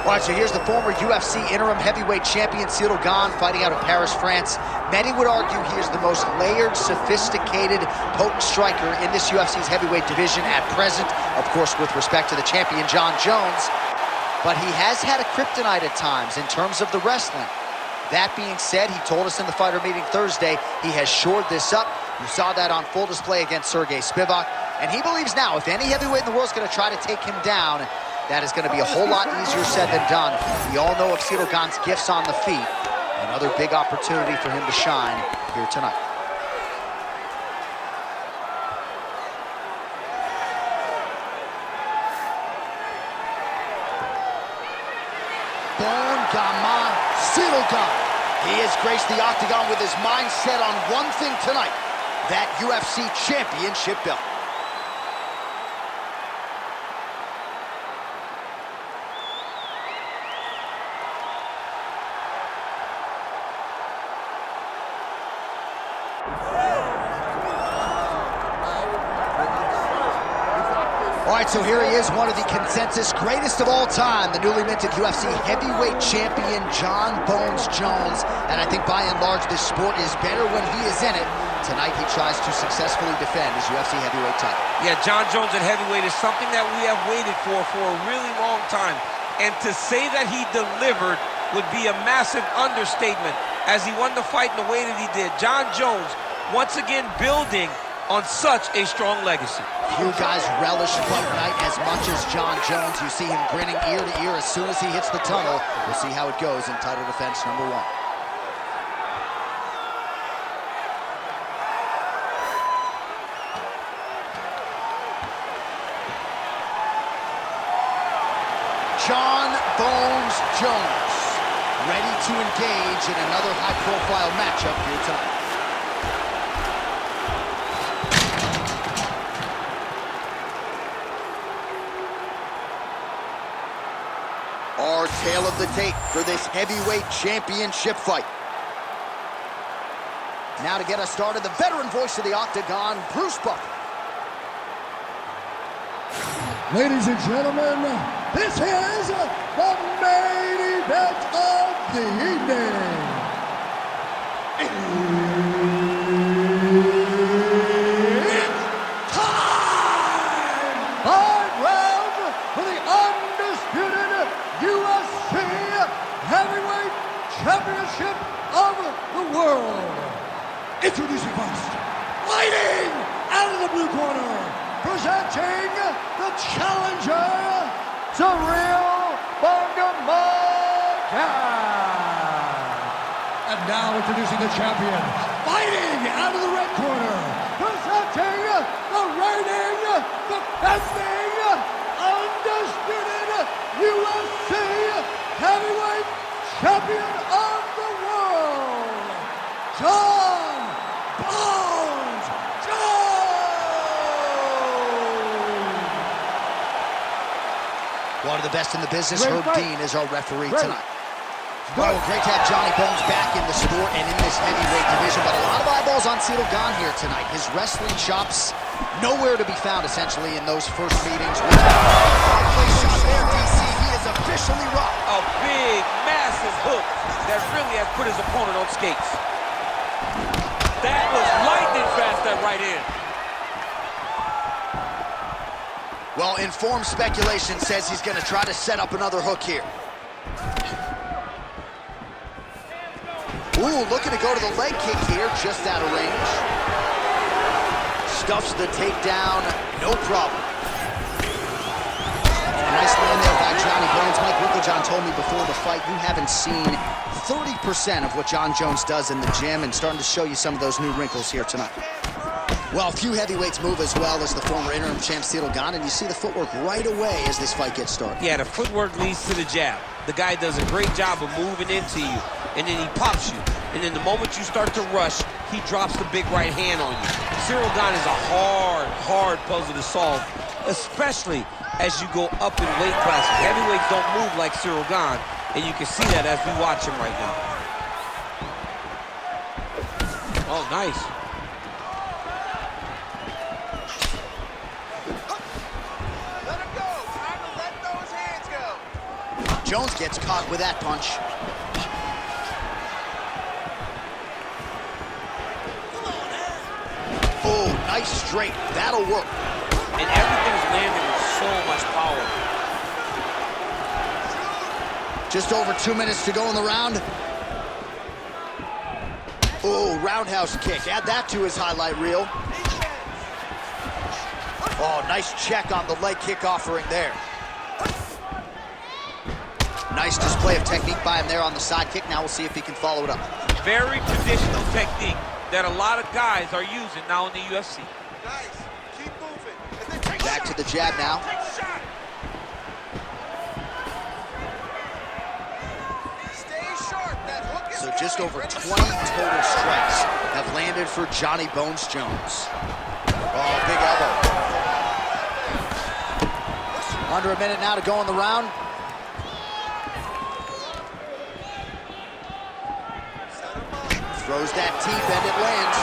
All right, so here's the former UFC interim heavyweight champion, Ciryl Gane, fighting out of Paris, France. Many would argue he is the most layered, sophisticated, potent striker in this UFC's heavyweight division at present, of course, with respect to the champion, Jon Jones. But he has had a kryptonite at times in terms of the wrestling. That being said, he told us in the fighter meeting Thursday, he has shored this up. You saw that on full display against Sergey Spivak. And he believes now, if any heavyweight in the world is going to try to take him down, that is going to be a whole lot easier said than done. We all know of Ciryl Gane's gifts on the feet. Another big opportunity for him to shine here tonight. Bone Gaman, Ciryl Gane. He has graced the octagon with his mind set on one thing tonight, that UFC championship belt. All right, so here he is, one of the consensus greatest of all time, the newly minted UFC heavyweight champion, Jon Bones Jones. And I think by and large, this sport is better when he is in it. Tonight, he tries to successfully defend his UFC heavyweight title. Yeah, Jon Jones at heavyweight is something that we have waited for a really long time. And to say that he delivered would be a massive understatement as he won the fight in the way that he did. Jon Jones, once again, building on such a strong legacy. Few guys relish fight night as much as Jon Jones. You see him grinning ear to ear as soon as he hits the tunnel. We'll see how it goes in title defense number 1. Jon Bones Jones, ready to engage in another high-profile matchup here tonight. Our tale of the tape for this heavyweight championship fight. Now to get us started, the veteran voice of the Octagon, Bruce Buffer. Ladies and gentlemen, this is the main event of the evening. It's time! 5 rounds for the undisputed UFC Heavyweight Championship of the world. Introducing first, fighting out of the blue corner, presenting the challenger, Ciryl Gane. And now introducing the champion, fighting out of the red corner, presenting the reigning, defending, undisputed UFC Heavyweight Champion of the world, Jon Bones Jones. One of the best in the business, Herb Dean, is our referee tonight. Well, great to have Johnny Bones back in the sport and in this heavyweight division, but a lot of eyeballs on Ciryl Gane here tonight. His wrestling chops nowhere to be found, essentially, in those first meetings. Shot there, DC. He is officially rocked. A big, massive hook that really has put his opponent on skates. That was lightning fast, that right hand. Well, informed speculation says he's going to try to set up another hook here. Ooh, looking to go to the leg kick here, just out of range. Stuffs the takedown, no problem. Nice land there by Johnny Bones. Mike Winklejohn told me before the fight, you haven't seen 30% of what Jon Jones does in the gym, and starting to show you some of those new wrinkles here tonight. Well, few heavyweights move as well as the former interim champ Ciryl Gane, and you see the footwork right away as this fight gets started. Yeah, the footwork leads to the jab. The guy does a great job of moving into you, and then he pops you. And then the moment you start to rush, he drops the big right hand on you. Ciryl Gane is a hard puzzle to solve, especially as you go up in weight classes. Heavyweights don't move like Ciryl Gane, and you can see that as we watch him right now. Oh, nice. Jones gets caught with that punch. Oh, nice straight. That'll work. And everything's landing with so much power. Just over 2 minutes to go in the round. Oh, roundhouse kick. Add that to his highlight reel. Oh, nice check on the leg kick offering there. Nice display of technique by him there on the side kick. Now we'll see if he can follow it up. Very traditional technique that a lot of guys are using now in the UFC. Nice. Keep moving. Back to the jab now. Stay sharp. That hook is So just coming. over 20 total strikes have landed for Johnny Bones Jones. Oh, big elbow. Under a minute now to go in the round. Throws that deep and it lands.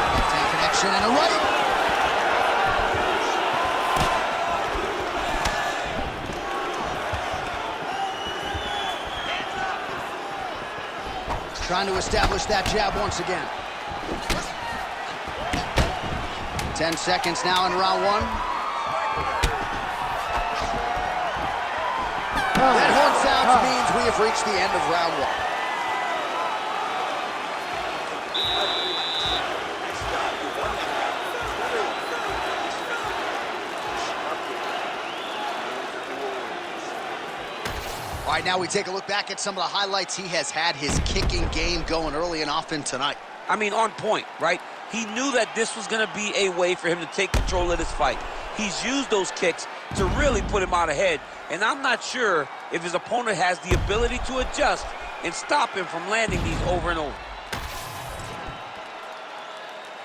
Left hand connection and a right. Trying to establish that jab once again. 10 seconds now in round one. That horn sound means we have reached the end of round one. All right, now we take a look back at some of the highlights. He has had his kicking game going early and often tonight. I mean, on point, right? He knew that this was going to be a way for him to take control of this fight. He's used those kicks to really put him out ahead, and I'm not sure if his opponent has the ability to adjust and stop him from landing these over and over.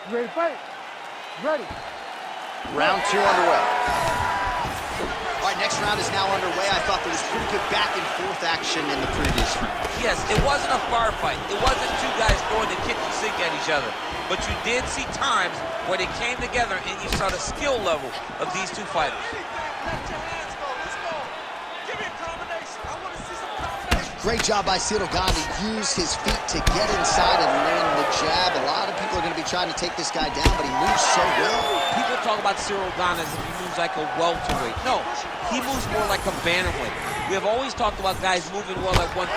You ready to fight? Ready. Round two underway. All right, next round is now underway. I thought there was pretty good back and forth action in the previous round. Yes, it wasn't a firefight. It wasn't two guys throwing the kitchen sink at each other. But you did see times where they came together and you saw the skill level of these two fighters. Let your hands go. Let's go. Give me a combination. I want to see some combination. Great job by Ciryl Gane to use his feet to get inside and land the jab. A lot of people are going to be trying to take this guy down, but he moves so well. People talk about Ciryl Gane as if he moves like a welterweight. No, he moves more like a bantamweight. We have always talked about guys moving well at 135.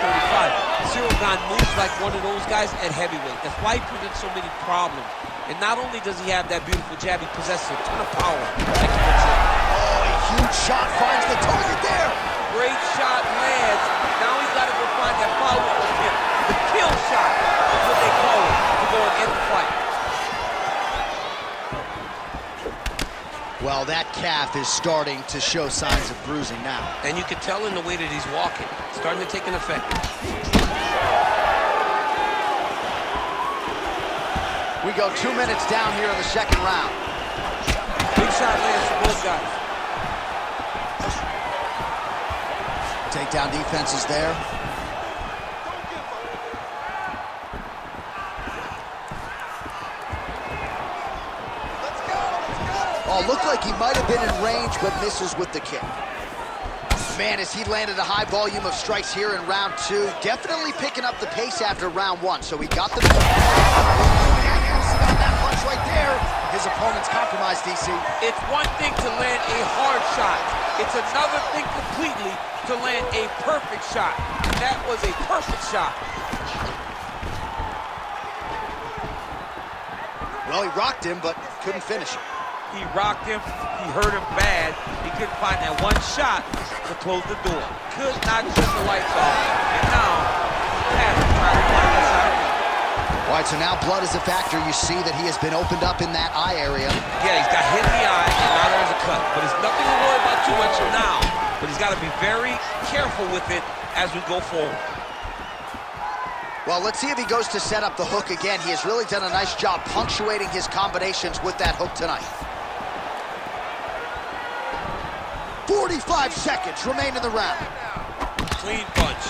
Ciryl Gane moves like one of those guys at heavyweight. That's why he presents so many problems. And not only does he have that beautiful jab, he possesses a ton of power. Oh, a huge shot finds the target there. Great shot lands. Now he's got to go find that follow-up attempt. The kill shot is what they call it to go and end the fight. Well, that calf is starting to show signs of bruising now. And you can tell in the way that he's walking. It's starting to take an effect. We go 2 minutes down here in the second round. Big shot lands for both guys. Takedown defense is there. Oh, looked like he might have been in range, but misses with the kick. Man, as he landed a high volume of strikes here in round two, definitely picking up the pace after round one. So he got the on that punch right there. His opponent's compromised, DC. It's one thing to land a hard shot. It's another thing completely to land a perfect shot. And that was a perfect shot. Well, he rocked him, but couldn't finish it. He rocked him. He hurt him bad. He couldn't find that one shot to close the door. Could not shut the lights off. And now, has to try to find the shot. All right, so now blood is a factor. You see that he has been opened up in that eye area. Yeah, he's got hit in the eye, and now there's a cut. But it's nothing to worry about too much now. But he's got to be very careful with it as we go forward. Well, let's see if he goes to set up the hook again. He has really done a nice job punctuating his combinations with that hook tonight. 45 seconds remain in the round. Clean punch.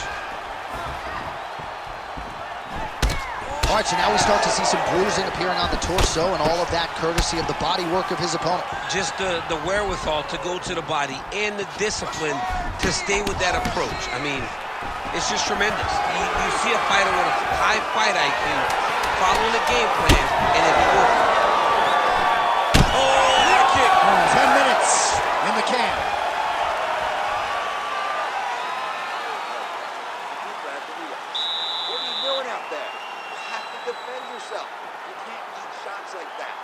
All right, so now we start to see some bruising appearing on the torso, and all of that courtesy of the body work of his opponent. Just the wherewithal to go to the body and the discipline to stay with that approach. I mean, it's just tremendous. You see a fighter with a high fight IQ following the game plan, and it works. Oh, what a kick! 10 minutes in the can. What are you doing out there? You have to defend yourself. You can't eat shots like that.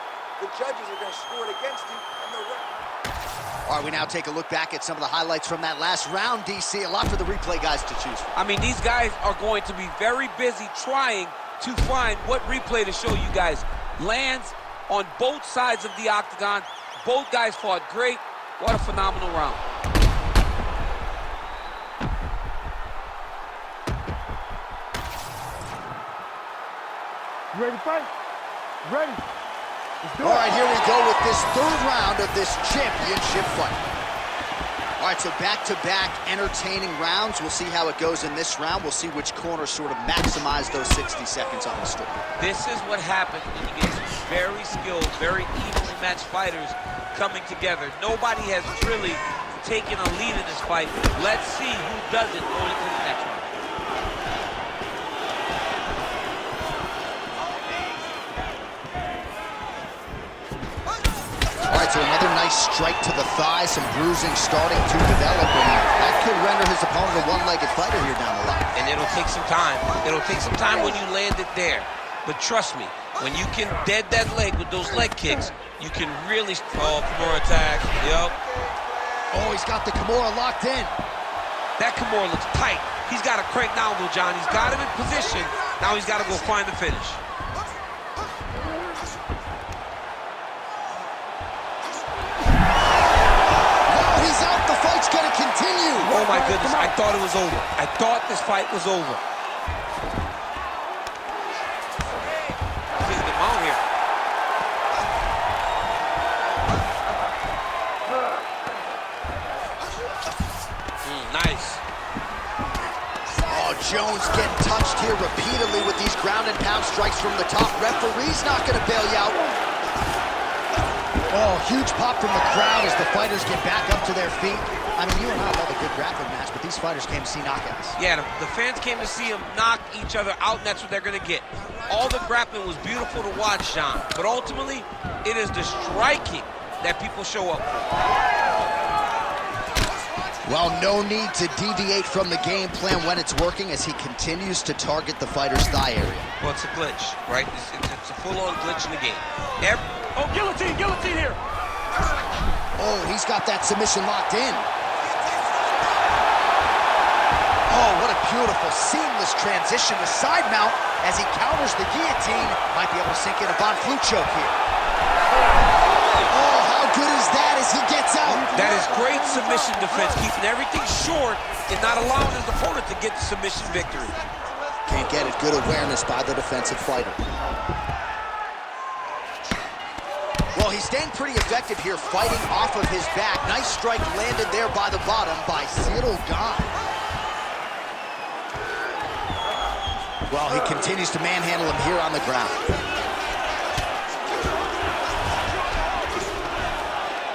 The judges are going to score it against you, and the ref. All right, we now take a look back at some of the highlights from that last round, DC. A lot for the replay guys to choose from. I mean, these guys are going to be very busy trying to find what replay to show you guys. Lands on both sides of the octagon. Both guys fought great. What a phenomenal round. You ready to fight? Ready. All right, here we go with this third round of this championship fight. All right, so back-to-back entertaining rounds. We'll see how it goes in this round. We'll see which corner sort of maximize those 60 seconds on the story. This is what happens when you get some very skilled, very evenly matched fighters coming together. Nobody has really taken a lead in this fight. Let's see who does it going into the next round. All right, so another nice strike to the thigh, some bruising starting to develop, and that could render his opponent a one-legged fighter here down the line. And it'll take some time. It'll take some time when you land it there. But trust me, when you can dead that leg with those leg kicks, you can really... Oh, Kimura attack. Yup. Oh, he's got the Kimura locked in. That Kimura looks tight. He's got to crank now, though, John. He's got him in position. Now he's got to go find the finish. He's out. The fight's going to continue. Oh, my goodness. I thought it was over. I thought this fight was over. He's the mount here. Nice. Oh, Jones getting touched here repeatedly with these ground and pound strikes from the top. Referee's not going to bail you out. Oh, huge pop from the crowd as the fighters get back up to their feet. I mean, you and I love a good grappling match, but these fighters came to see knockouts. Yeah, the fans came to see them knock each other out, and that's what they're going to get. All the grappling was beautiful to watch, John, but ultimately, it is the striking that people show up for. Well, no need to deviate from the game plan when it's working as he continues to target the fighter's thigh area. Well, it's a glitch, right? It's a full-on glitch in the game. Oh, guillotine here. Oh, he's got that submission locked in. Oh, what a beautiful, seamless transition to side mount as he counters the guillotine. Might be able to sink in a Von Flue choke here. Oh, how good is that as he gets out? That is great submission defense, keeping everything short and not allowing his opponent to get the submission victory. Can't get it. Good awareness by the defensive fighter. Well, he's staying pretty effective here, fighting off of his back. Nice strike landed there by the bottom by Ciryl Gane. Well, he continues to manhandle him here on the ground.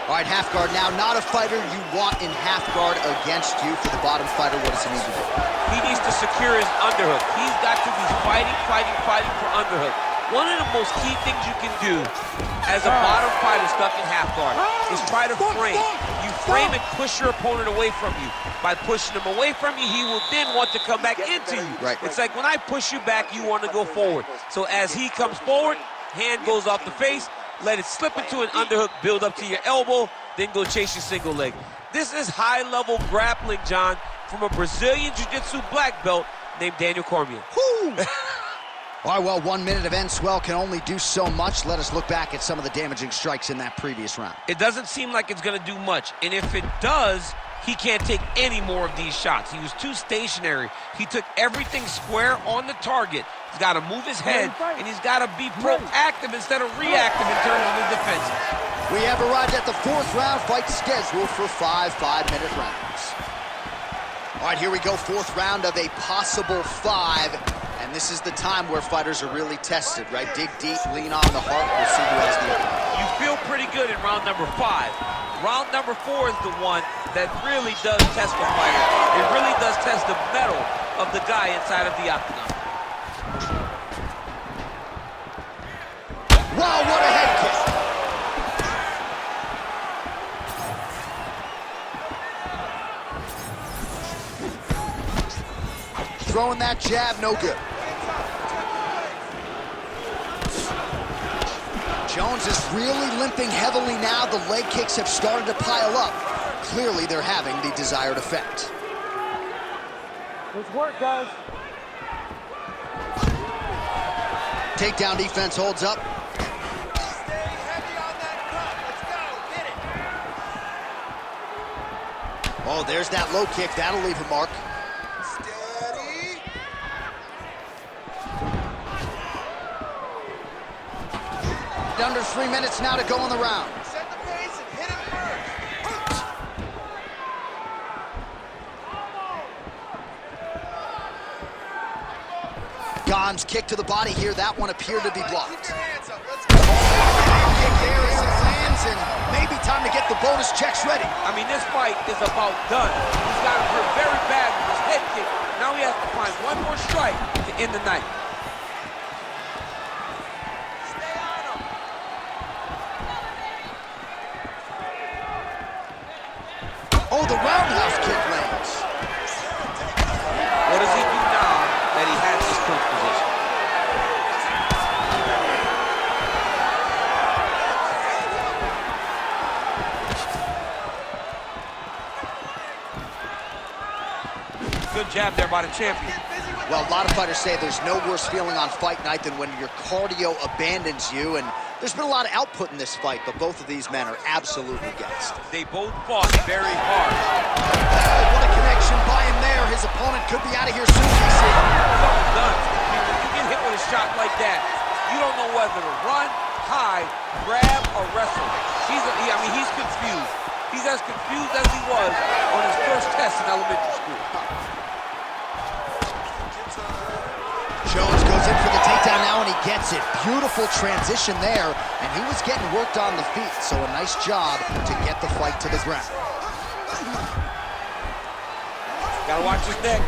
All right, half guard now. Not a fighter you want in half guard against you. For the bottom fighter, what does he need to do? He needs to secure his underhook. He's got to be fighting for underhook. One of the most key things you can do as a bottom fighter stuck in half guard is try to frame. You frame and push your opponent away from you. By pushing him away from you, he will then want to come back into you. Right. It's like when I push you back, you want to go forward. So as he comes forward, hand goes off the face, let it slip into an underhook, build up to your elbow, then go chase your single leg. This is high-level grappling, John, from a Brazilian Jiu-Jitsu black belt named Daniel Cormier. Woo! All right, well, 1 minute of end swell can only do so much. Let us look back at some of the damaging strikes in that previous round. It doesn't seem like it's going to do much, and if it does, he can't take any more of these shots. He was too stationary. He took everything square on the target. He's got to move his head, and he's got to be proactive instead of reactive in terms of his defenses. We have arrived at the fourth round, fight scheduled for 5 5-minute rounds. All right, here we go, fourth round of a possible 5. And And this is the time where fighters are really tested, right? Dig deep, lean on the heart. We'll see who has the upper hand. You feel pretty good in round number 5. Round number 4 is the one that really does test the fighter. It really does test the mettle of the guy inside of the octagon. Wow, what a head kick. Throwing that jab, no good. Jones is really limping heavily now. The leg kicks have started to pile up. Clearly, they're having the desired effect. Let's work, guys. Takedown defense holds up. Stay heavy on that cut. Let's go. Hit it. Oh, there's that low kick. That'll leave a mark. Steady. Under 3 minutes now to go in the round. Set the pace and hit it first. Gane's kick to the body here. That one appeared to be blocked. Keep your hands up. Let's go. Kick there as it lands, and maybe time to get the bonus checks ready. I mean, this fight is about done. He's got him hurt very bad with his head kick. Now he has to find one more strike to end the night. Stay on him. Oh, the roundhouse kick lands. What does he do now that he has this clinch position? Good jab there by the champion. Well, a lot of fighters say there's no worse feeling on fight night than when your cardio abandons you, and there's been a lot of output in this fight, but both of these men are absolutely gassed. They both fought very hard. Oh, what a connection by him there. His opponent could be out of here soon, DC. Something done. When you get hit with a shot like that, you don't know whether to run, hide, grab, or wrestle. He's confused. He's as confused as he was on his first test in elementary school. Jones goes in for the takedown now, and he gets it. Beautiful transition there, and he was getting worked on the feet, so a nice job to get the fight to the ground. Gotta watch his neck.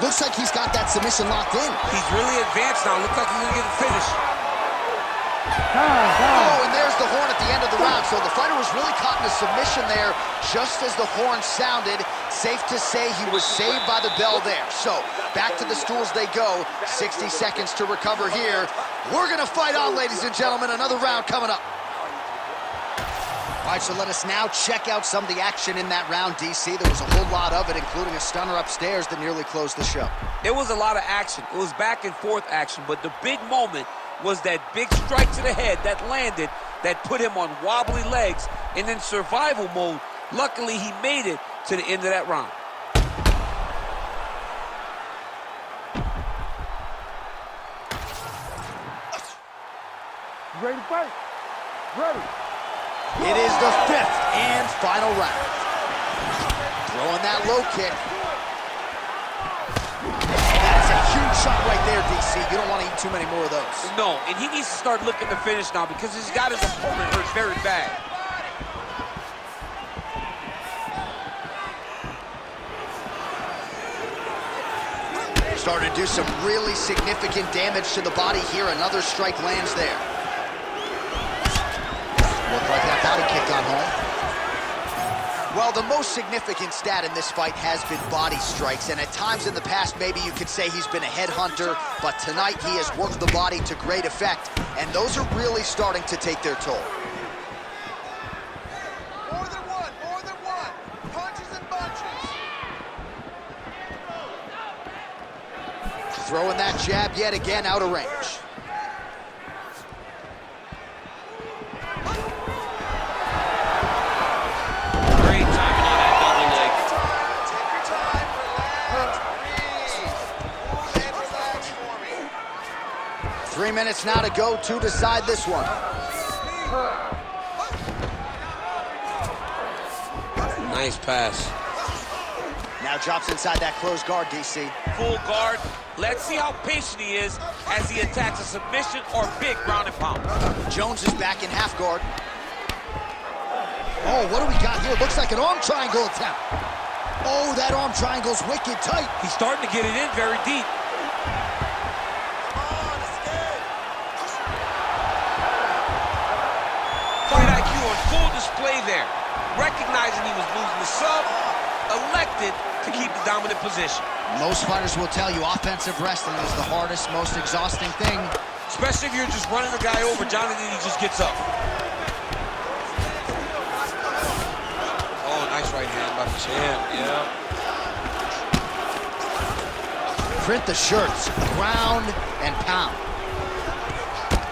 Looks like he's got that submission locked in. He's really advanced now. Looks like he's gonna get the finish. Oh, and there's the horn at the end of the round. So the fighter was really caught in a submission there just as the horn sounded. Safe to say he was saved by the bell there. So back to the stools they go. 60 seconds to recover here. We're going to fight on, ladies and gentlemen. Another round coming up. All right, so let us now check out some of the action in that round, DC. There was a whole lot of it, including a stunner upstairs that nearly closed the show. There was a lot of action. It was back and forth action, but the big moment was that big strike to the head that landed, that put him on wobbly legs and in survival mode. Luckily, he made it to the end of that round. Ready to fight? Ready. It is the 5th and final round. Throwing that low kick. That's a huge shot right there, DC. You don't want to eat too many more of those. No, and he needs to start looking to finish now because he's got his opponent hurt very bad. Starting to do some really significant damage to the body here. Another strike lands there. Looked like that body kick got home. Well, the most significant stat in this fight has been body strikes, and at times in the past, maybe you could say he's been a headhunter, but tonight he has worked the body to great effect, and those are really starting to take their toll. More than one. Punches and bunches. Throwing that jab yet again out of range. Great timing on that double leg. Take your time, relax, breathe. And relax for me. 3 minutes now to go to decide this one. Nice pass. Now drops inside that closed guard, DC. Full guard. Let's see how patient he is as he attacks a submission or big ground and pound. Jones is back in half guard. Oh, what do we got here? Looks like an arm triangle attempt. Oh, that arm triangle's wicked tight. He's starting to get it in very deep. Fight IQ on full display there. Recognizing he was losing the sub, elected to keep the dominant position. Most fighters will tell you offensive wrestling is the hardest, most exhausting thing. Especially if you're just running the guy over, Jonathan, he just gets up. Oh, nice right hand by the champ, yeah. Print the shirts, ground and pound.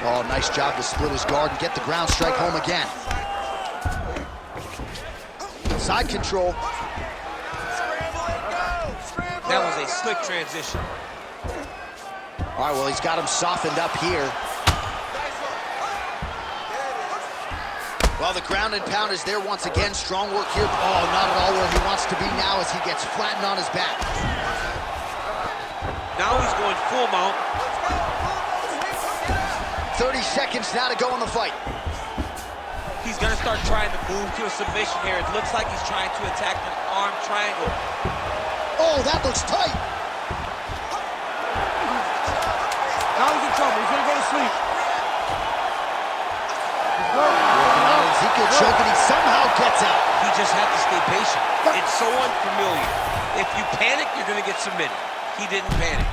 Oh, nice job to split his guard and get the ground strike home again. Side control. That was a slick transition. All right, well, he's got him softened up here. Well, the ground and pound is there once again. Strong work here. Oh, not at all where he wants to be now as he gets flattened on his back. Now he's going full mount. 30 seconds now to go in the fight. He's going to start trying to move to a submission here. It looks like he's trying to attack an arm triangle. Oh, that looks tight. Now he's in trouble. He's going to go to sleep. He could choke and he somehow gets out. He just had to stay patient. It's so unfamiliar. If you panic, you're going to get submitted. He didn't panic.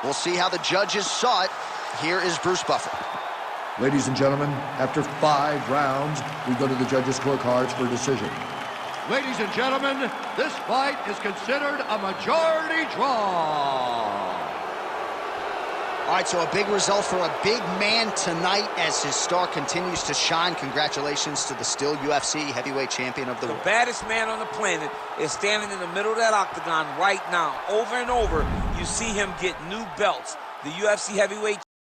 We'll see how the judges saw it. Here is Bruce Buffer. Ladies and gentlemen, after 5 rounds, we go to the judges' scorecards for a decision. Ladies and gentlemen, this fight is considered a majority draw. All right, so a big result for a big man tonight as his star continues to shine. Congratulations to the still UFC heavyweight champion of the world. The baddest man on the planet is standing in the middle of that octagon right now. Over and over, you see him get new belts. The UFC heavyweight